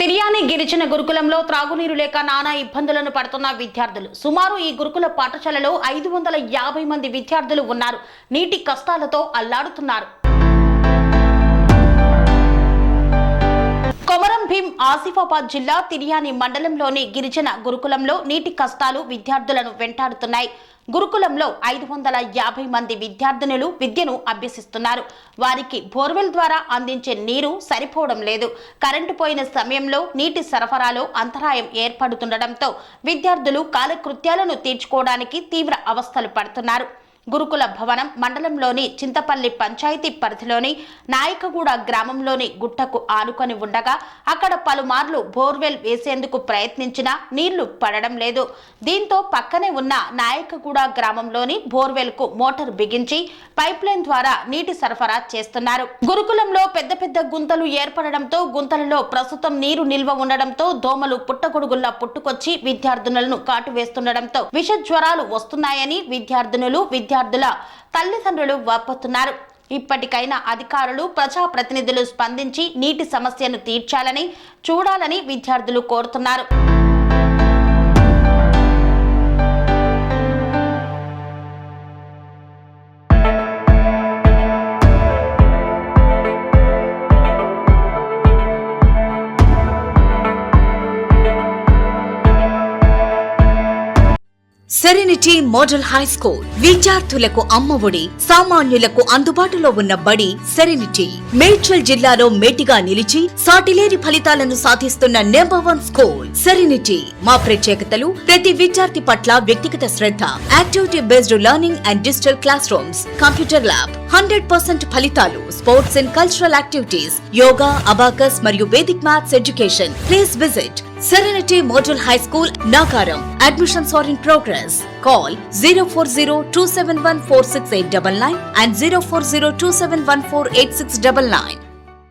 తిర్యాని గిరిజన గురుకులంలో త్రాగునీరు లేక నానా ఇబ్బందులను పడుతున్న విద్యార్థులు. సుమారు ఈ గురుకుల పాఠశాలలో 550 మంది విద్యార్థులు ఉన్నారు. నీటి కష్టాలతో అల్లాడుతున్నారు. కొమరం భీం ఆసిఫాబాద్ జిల్లా తిర్యాని మండలంలోని గిరిజన గురుకులంలో నీటి కష్టాలు విద్యార్థులను వెంటాడుతున్నాయి. గురుకులంలో 550 మంది విద్యార్థినులు విద్యను అభ్యసిస్తున్నారు. వారికి బోర్వెల్ ద్వారా అందించే నీరు సరిపోవడం లేదు. కరెంటు పోయిన సమయంలో నీటి సరఫరాలో అంతరాయం ఏర్పడుతుండటంతో విద్యార్థులు కాలకృత్యాలను తీర్చుకోవడానికి తీవ్ర అవస్థలు పడుతున్నారు. గురుకుల భవనం మండలంలోని చింతపల్లి పంచాయతీ పరిధిలోని నాయకగూడ గ్రామంలోని గుట్టకు ఆనుకొని ఉండగా అక్కడ పలుమార్లు బోర్వెల్ వేసేందుకు ప్రయత్నించినా నీళ్లు పడడం లేదు. దీంతో పక్కనే ఉన్న నాయకగూడ గ్రామంలోని బోర్వెల్ కు మోటార్ బిగించి పైప్ లైన్ ద్వారా నీటి సరఫరా చేస్తున్నారు. గురుకులంలో పెద్ద పెద్ద గుంతలు ఏర్పడడంతో గుంతలలో ప్రస్తుతం నీరు నిల్వ ఉండడంతో దోమలు పుట్టగొడుగుల్లా పుట్టుకొచ్చి విద్యార్థినులను కాటువేస్తుండటంతో విష జ్వరాలు వస్తున్నాయని విద్యార్థుల తల్లిదండ్రులు వాపోతున్నారు. ఇప్పటికైనా అధికారులు ప్రజాప్రతినిధులు స్పందించి నీటి సమస్యను తీర్చాలని చూడాలని విద్యార్థులు కోరుతున్నారు. సెరెనిటీ మోడల్ హై స్కూల్ విద్యార్థులకు అమ్మఒడి, సామాన్యులకు అందుబాటులో ఉన్న బడి సెరెనిటీ. మేడ్చల్ జిల్లాలో మేటిగా నిలిచి సాటిలేని ఫలితాలను సాధిస్తున్న నంబర్ 1 స్కూల్ సెరెనిటీ. మా ప్రత్యేకతలు ప్రతి విద్యార్థి పట్ల వ్యక్తిగత శ్రద్ధ, activity based learning and digital classrooms, computer lab, 100% ఫలితాలు, sports and cultural activities, yoga, abacus మరియు Vedic maths education. Please visit Serenity Model High School, Nagaram. Admissions are in progress. Call 040-271-46899 and 040-271-48699.